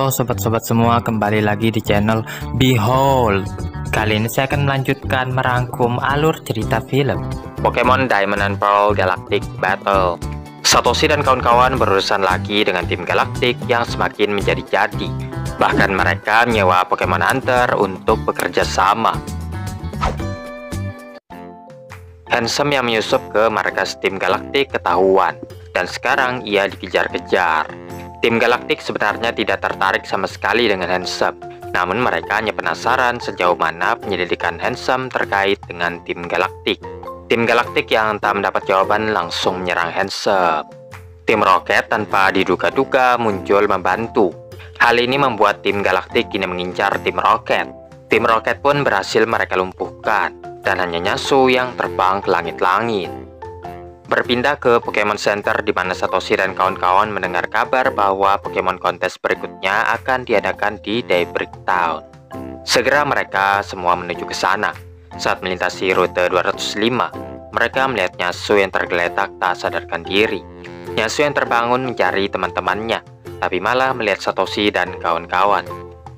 Halo sobat-sobat semua, kembali lagi di channel Behold. Kali ini saya akan melanjutkan merangkum alur cerita film Pokemon Diamond and Pearl Galactic Battle. Satoshi dan kawan-kawan berurusan lagi dengan tim Galactic yang semakin menjadi-jadi. Bahkan mereka menyewa Pokemon Hunter untuk bekerja sama. Handsome yang menyusup ke markas tim Galactic ketahuan, dan sekarang ia dikejar-kejar. Tim Galactic sebenarnya tidak tertarik sama sekali dengan Handsome, namun mereka hanya penasaran sejauh mana penyelidikan Handsome terkait dengan tim Galactic. Tim Galactic yang tak mendapat jawaban langsung menyerang Handsome. Tim Rocket tanpa diduga-duga muncul membantu. Hal ini membuat tim Galactic kini mengincar tim Rocket. Tim Rocket pun berhasil mereka lumpuhkan, dan hanya Nyasu yang terbang ke langit-langit. Berpindah ke Pokemon Center di mana Satoshi dan kawan-kawan mendengar kabar bahwa Pokemon kontes berikutnya akan diadakan di Daybreak Town. Segera mereka semua menuju ke sana. Saat melintasi rute 205, mereka melihat Nyasu yang tergeletak tak sadarkan diri. Nyasu yang terbangun mencari teman-temannya, tapi malah melihat Satoshi dan kawan-kawan.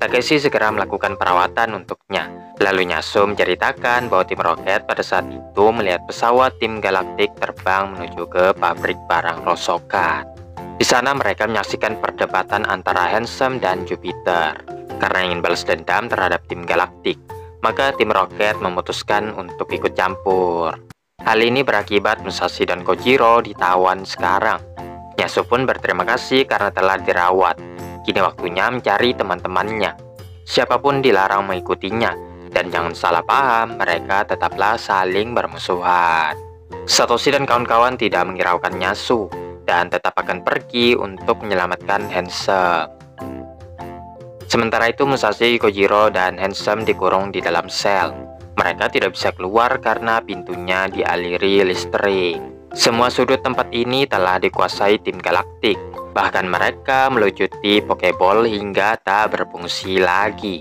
Takeshi segera melakukan perawatan untuknya. Lalu Nyasu menceritakan bahwa tim Rocket pada saat itu melihat pesawat tim Galactic terbang menuju ke pabrik barang rosokan. Di sana mereka menyaksikan perdebatan antara Handsome dan Jupiter. Karena ingin balas dendam terhadap tim Galactic, maka tim Rocket memutuskan untuk ikut campur. Hal ini berakibat Musashi dan Kojiro ditawan sekarang. Nyasu pun berterima kasih karena telah dirawat. Kini waktunya mencari teman-temannya. Siapapun dilarang mengikutinya, dan jangan salah paham, mereka tetaplah saling bermusuhan. Satoshi dan kawan-kawan tidak menghiraukan Nyasu, dan tetap akan pergi untuk menyelamatkan Handsome. Sementara itu Musashi, Kojiro, dan Handsome dikurung di dalam sel. Mereka tidak bisa keluar karena pintunya dialiri listrik. Semua sudut tempat ini telah dikuasai tim Galactic. Bahkan mereka melucuti Pokeball hingga tak berfungsi lagi.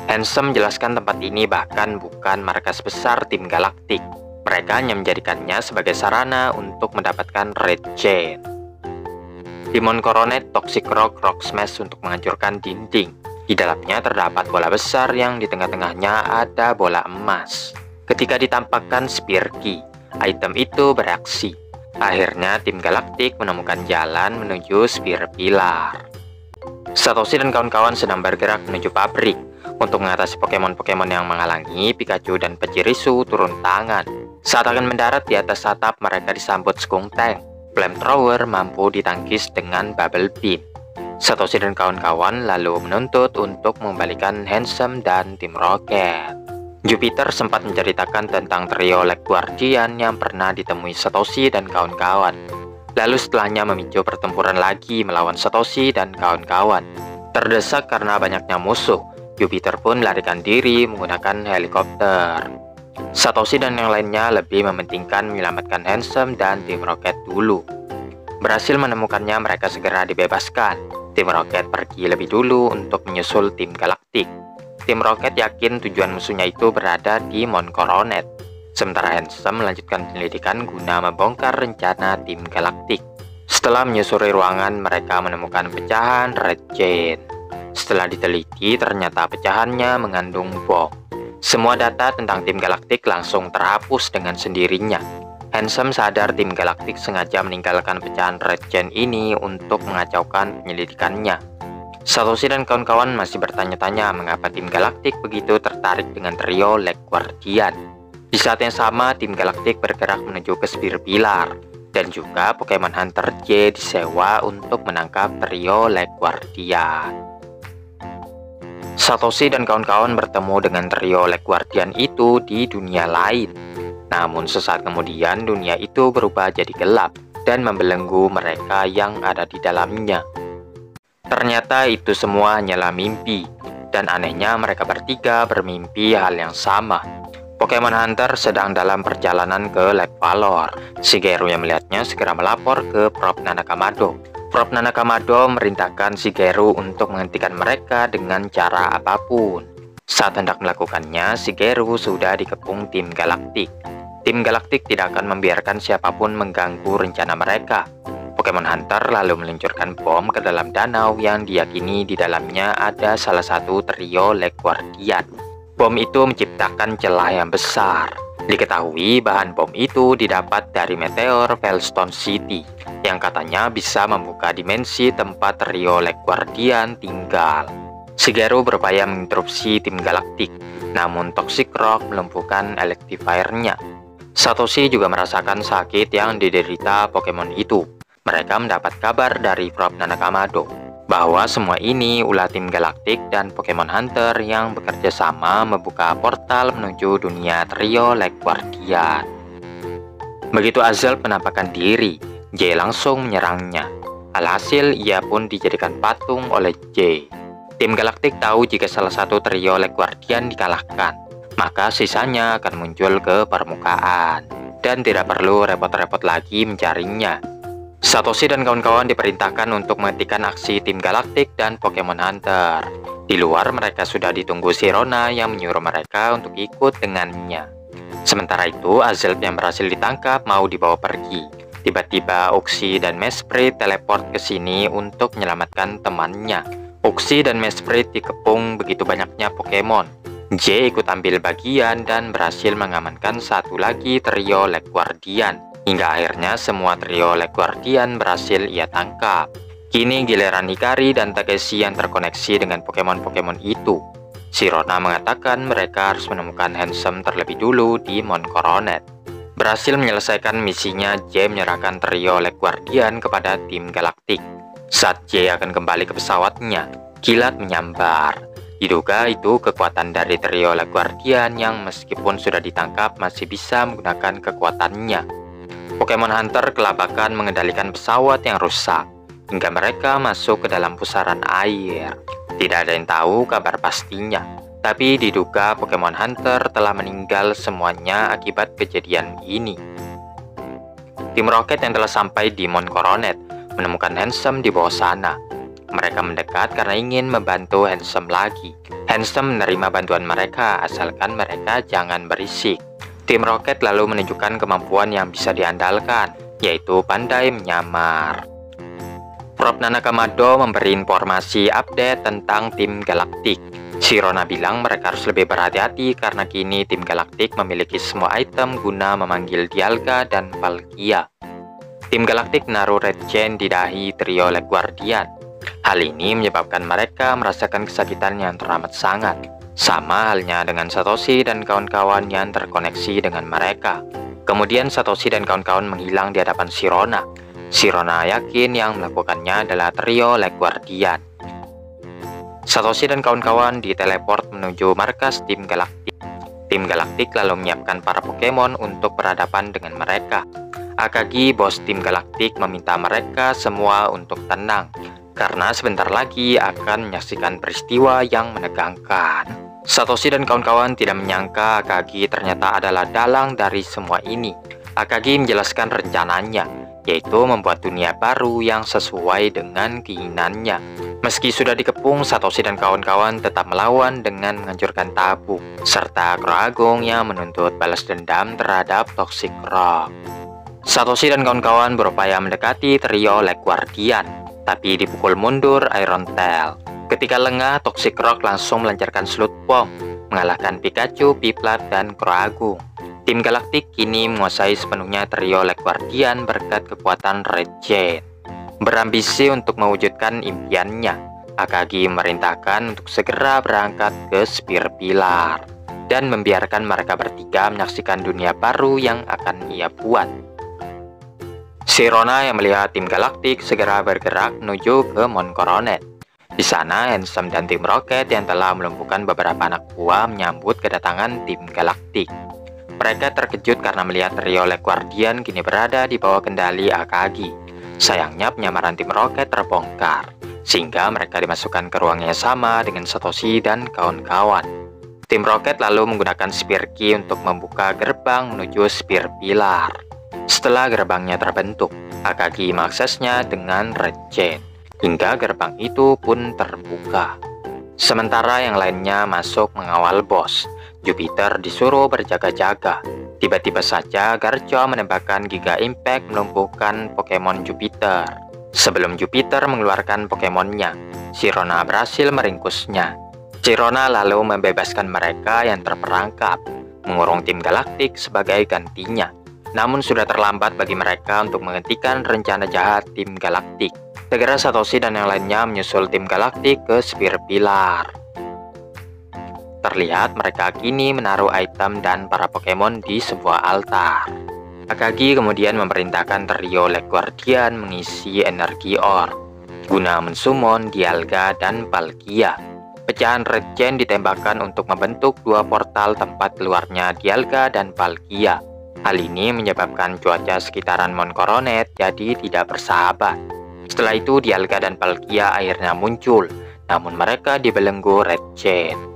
Handsome menjelaskan tempat ini bahkan bukan markas besar tim Galactic. Mereka hanya menjadikannya sebagai sarana untuk mendapatkan Red Chain. Demon Coronet Toxic Rock Rock Smash untuk menghancurkan dinding. Di dalamnya terdapat bola besar yang di tengah-tengahnya ada bola emas. Ketika ditampakkan Spear Key, item itu bereaksi. Akhirnya tim Galactic menemukan jalan menuju Spear Pilar. Satoshi dan kawan-kawan sedang bergerak menuju pabrik. Untuk mengatasi Pokemon-Pokemon yang menghalangi, Pikachu dan Pachirisu turun tangan. Saat akan mendarat di atas atap, mereka disambut Skuntank. Flamethrower mampu ditangkis dengan Bubble Beam. Satoshi dan kawan-kawan lalu menuntut untuk mengembalikan Handsome dan tim Rocket. Jupiter sempat menceritakan tentang trio Lake Guardian yang pernah ditemui Satoshi dan kawan-kawan. Lalu setelahnya memicu pertempuran lagi melawan Satoshi dan kawan-kawan. Terdesak karena banyaknya musuh, Jupiter pun melarikan diri menggunakan helikopter. Satoshi dan yang lainnya lebih mementingkan menyelamatkan Handsome dan tim Rocket dulu. Berhasil menemukannya, mereka segera dibebaskan. Tim Rocket pergi lebih dulu untuk menyusul tim Galactic. Tim Rocket yakin tujuan musuhnya itu berada di Mount Coronet. Sementara Handsome melanjutkan penyelidikan guna membongkar rencana tim Galactic. Setelah menyusuri ruangan, mereka menemukan pecahan Red Chain. Setelah diteliti, ternyata pecahannya mengandung bom. Semua data tentang tim Galactic langsung terhapus dengan sendirinya. Handsome sadar tim Galactic sengaja meninggalkan pecahan Red Chain ini untuk mengacaukan penyelidikannya. Satoshi dan kawan-kawan masih bertanya-tanya mengapa tim Galactic begitu tertarik dengan trio Lake Guardian. Di saat yang sama, tim Galactic bergerak menuju ke Spear Pilar, dan juga Pokemon Hunter J disewa untuk menangkap trio Lake Guardian. Satoshi dan kawan-kawan bertemu dengan trio Lake Guardian itu di dunia lain. Namun sesaat kemudian dunia itu berubah jadi gelap dan membelenggu mereka yang ada di dalamnya. Ternyata itu semua hanyalah mimpi, dan anehnya mereka bertiga bermimpi hal yang sama. Pokemon Hunter sedang dalam perjalanan ke Lake Valor. Shigeru yang melihatnya segera melapor ke Prof. Nanakamado. Prof. Nanakamado merintahkan Shigeru untuk menghentikan mereka dengan cara apapun. Saat hendak melakukannya, Shigeru sudah dikepung tim Galactic. Tim Galactic tidak akan membiarkan siapapun mengganggu rencana mereka. Pokemon Hunter lalu meluncurkan bom ke dalam danau yang diyakini di dalamnya ada salah satu trio Legguardian. Bom itu menciptakan celah yang besar. Diketahui bahan bom itu didapat dari meteor Veilstone City yang katanya bisa membuka dimensi tempat trio Legguardian tinggal. Shigeru berupaya menginterupsi tim galaktik, namun Toxic Rock melumpuhkan Electivire-nya. Satoshi juga merasakan sakit yang diderita Pokemon itu. Mereka mendapat kabar dari Prof. Nanakamado bahwa semua ini ulah tim galaktik dan Pokemon Hunter yang bekerja sama membuka portal menuju dunia trio Legguardian. Begitu Azelf menampakkan diri, J langsung menyerangnya. Alhasil ia pun dijadikan patung oleh J. Tim galaktik tahu jika salah satu trio Legguardian dikalahkan, maka sisanya akan muncul ke permukaan dan tidak perlu repot-repot lagi mencarinya. Satoshi dan kawan-kawan diperintahkan untuk menghentikan aksi tim galaktik dan Pokemon Hunter. Di luar mereka sudah ditunggu Sirona yang menyuruh mereka untuk ikut dengannya. Sementara itu, Azelf yang berhasil ditangkap mau dibawa pergi. Tiba-tiba Uxie dan Mesprit teleport ke sini untuk menyelamatkan temannya. Uxie dan Mesprit dikepung begitu banyaknya Pokemon. J ikut ambil bagian dan berhasil mengamankan satu lagi trio Legguardian. Hingga akhirnya semua trio Legguardian berhasil ia tangkap. Kini giliran Hikari dan Takeshi yang terkoneksi dengan Pokemon-Pokemon itu. Sirona mengatakan mereka harus menemukan Handsome terlebih dulu di Mount Coronet. Berhasil menyelesaikan misinya, J menyerahkan trio Legguardian kepada tim galaktik. Saat J akan kembali ke pesawatnya, kilat menyambar. Diduga itu kekuatan dari trio Legguardian yang meskipun sudah ditangkap masih bisa menggunakan kekuatannya. Pokemon Hunter kelabakan mengendalikan pesawat yang rusak, hingga mereka masuk ke dalam pusaran air. Tidak ada yang tahu kabar pastinya, tapi diduga Pokemon Hunter telah meninggal semuanya akibat kejadian ini. Tim Rocket yang telah sampai di Mount Coronet menemukan Handsome di bawah sana. Mereka mendekat karena ingin membantu Handsome lagi. Handsome menerima bantuan mereka asalkan mereka jangan berisik. Tim Rocket lalu menunjukkan kemampuan yang bisa diandalkan, yaitu pandai menyamar. Prof. Nanakamado memberi informasi update tentang tim galaktik. Sirona bilang mereka harus lebih berhati-hati karena kini tim galaktik memiliki semua item guna memanggil Dialga dan Palkia. Tim galaktik menaruh Red Chain di dahi trio Legguardian. Hal ini menyebabkan mereka merasakan kesakitan yang teramat sangat. Sama halnya dengan Satoshi dan kawan-kawan yang terkoneksi dengan mereka. Kemudian Satoshi dan kawan-kawan menghilang di hadapan Sirona. Sirona yakin yang melakukannya adalah trio Legguardian. Satoshi dan kawan-kawan diteleport menuju markas tim galaktik. Tim galaktik lalu menyiapkan para Pokemon untuk berhadapan dengan mereka. Akagi, bos tim galaktik, meminta mereka semua untuk tenang, karena sebentar lagi akan menyaksikan peristiwa yang menegangkan. Satoshi dan kawan-kawan tidak menyangka Akagi ternyata adalah dalang dari semua ini. Akagi menjelaskan rencananya, yaitu membuat dunia baru yang sesuai dengan keinginannya. Meski sudah dikepung, Satoshi dan kawan-kawan tetap melawan dengan menghancurkan tabung, serta Croagong yang menuntut balas dendam terhadap Toxic Rock. Satoshi dan kawan-kawan berupaya mendekati trio Legguardian, tapi dipukul mundur Iron Tail. Ketika lengah, Toxic Rock langsung melancarkan Sludge Bomb, mengalahkan Pikachu, Piplup, dan Croagong. Tim galaktik kini menguasai sepenuhnya trio Legguardian berkat kekuatan Red Chain. Berambisi untuk mewujudkan impiannya, Akagi memerintahkan untuk segera berangkat ke Sphere Pillar dan membiarkan mereka bertiga menyaksikan dunia baru yang akan ia buat. Sirona yang melihat tim galaktik segera bergerak menuju ke Mount Coronet. Di sana, Handsome dan tim Rocket yang telah melumpuhkan beberapa anak buah menyambut kedatangan tim galaktik. Mereka terkejut karena melihat trio Legguardian kini berada di bawah kendali Akagi. Sayangnya penyamaran tim Rocket terbongkar, sehingga mereka dimasukkan ke ruang yang sama dengan Satoshi dan kawan-kawan. Tim Rocket lalu menggunakan Sphere Key untuk membuka gerbang menuju Sphere Pillar. Setelah gerbangnya terbentuk, Akagi mengaksesnya dengan Red Chain, hingga gerbang itu pun terbuka. Sementara yang lainnya masuk mengawal bos. Jupiter disuruh berjaga-jaga. Tiba-tiba saja Garchomp menembakkan Giga Impact melumpuhkan Pokemon Jupiter. Sebelum Jupiter mengeluarkan Pokemonnya, Sirona berhasil meringkusnya. Sirona lalu membebaskan mereka yang terperangkap, mengurung tim Galaktik sebagai gantinya. Namun sudah terlambat bagi mereka untuk menghentikan rencana jahat tim Galaktik. Segera Satoshi dan yang lainnya menyusul tim Galaktik ke Sphere Pillar. Terlihat mereka kini menaruh item dan para Pokemon di sebuah altar. Akagi kemudian memerintahkan trio Lake Guardian mengisi energi orb guna mensummon Dialga dan Palkia. Pecahan Red Chain ditembakkan untuk membentuk dua portal tempat keluarnya Dialga dan Palkia. Hal ini menyebabkan cuaca sekitaran Mount Coronet jadi tidak bersahabat. Setelah itu Dialga dan Palkia akhirnya muncul, namun mereka dibelenggu Red Chain.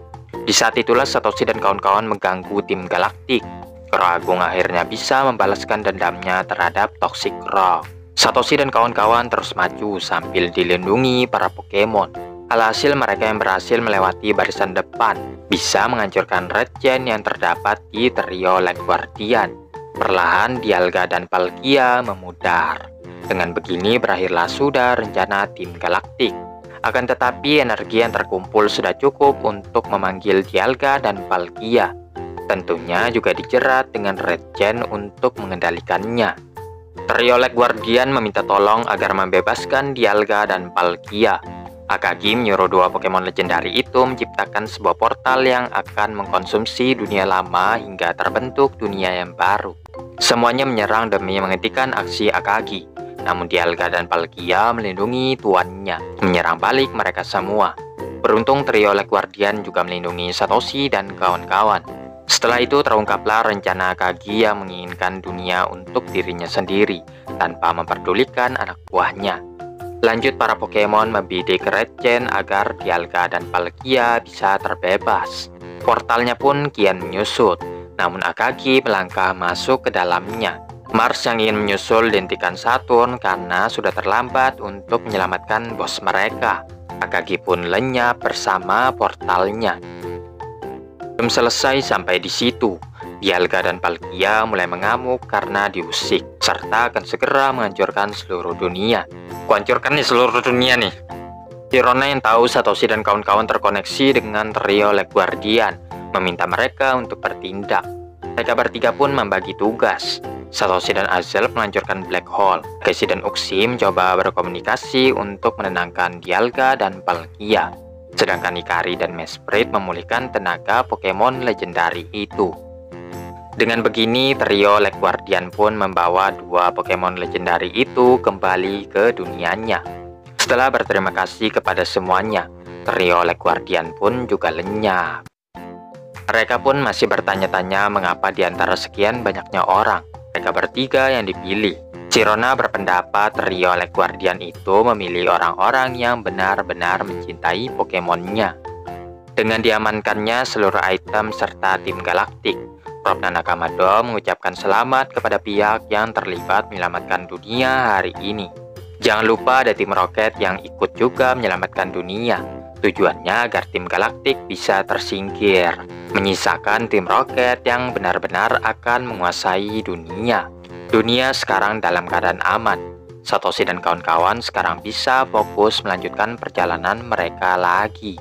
Di saat itulah Satoshi dan kawan-kawan mengganggu tim Galaktik. Crow Agung akhirnya bisa membalaskan dendamnya terhadap Toxic Rock. Satoshi dan kawan-kawan terus maju sambil dilindungi para Pokemon. Alhasil mereka yang berhasil melewati barisan depan bisa menghancurkan Red Chain yang terdapat di trio Lake Guardian. Perlahan Dialga dan Palkia memudar. Dengan begini berakhirlah sudah rencana tim Galaktik. Akan tetapi energi yang terkumpul sudah cukup untuk memanggil Dialga dan Palkia. Tentunya juga dijerat dengan Red Chain untuk mengendalikannya. Trio Lake Guardian meminta tolong agar membebaskan Dialga dan Palkia. Akagi menyuruh dua Pokemon legendari itu menciptakan sebuah portal yang akan mengkonsumsi dunia lama hingga terbentuk dunia yang baru. Semuanya menyerang demi menghentikan aksi Akagi. Namun Dialga dan Palkia melindungi tuannya, menyerang balik mereka semua. Beruntung trio Lake Guardian juga melindungi Satoshi dan kawan-kawan. Setelah itu terungkaplah rencana Akagi yang menginginkan dunia untuk dirinya sendiri, tanpa memperdulikan anak buahnya. Lanjut para Pokemon membidik Red Chain agar Dialga dan Palkia bisa terbebas. Portalnya pun kian menyusut, namun Akagi melangkah masuk ke dalamnya. Mars yang ingin menyusul dihentikan Saturn karena sudah terlambat untuk menyelamatkan bos mereka. Akagi pun lenyap bersama portalnya. Belum selesai sampai di situ, Dialga dan Palkia mulai mengamuk karena diusik, serta akan segera menghancurkan seluruh dunia. Kuhancurkan nih seluruh dunia nih. Sirona yang tahu Satoshi dan kawan-kawan terkoneksi dengan trio Lake Guardian, meminta mereka untuk bertindak. Mereka bertiga pun membagi tugas. Satoshi dan Azel menghancurkan Black Hole. Casey dan Uxie mencoba berkomunikasi untuk menenangkan Dialga dan Palkia. Sedangkan Ikari dan Mesprit memulihkan tenaga Pokemon legendari itu. Dengan begini, trio Lake Guardian pun membawa dua Pokemon legendari itu kembali ke dunianya. Setelah berterima kasih kepada semuanya, trio Lake Guardian pun juga lenyap. Mereka pun masih bertanya-tanya mengapa di antara sekian banyaknya orang, mereka bertiga yang dipilih. Sirona berpendapat trio Lake Guardian itu memilih orang-orang yang benar-benar mencintai Pokemonnya. Dengan diamankannya seluruh item serta tim Galaktik, Rob dan Nakamado mengucapkan selamat kepada pihak yang terlibat menyelamatkan dunia hari ini. Jangan lupa ada tim Rocket yang ikut juga menyelamatkan dunia. Tujuannya agar tim Galaktik bisa tersingkir, menyisakan tim Rocket yang benar-benar akan menguasai dunia. Dunia sekarang dalam keadaan aman. Satoshi dan kawan-kawan sekarang bisa fokus melanjutkan perjalanan mereka lagi.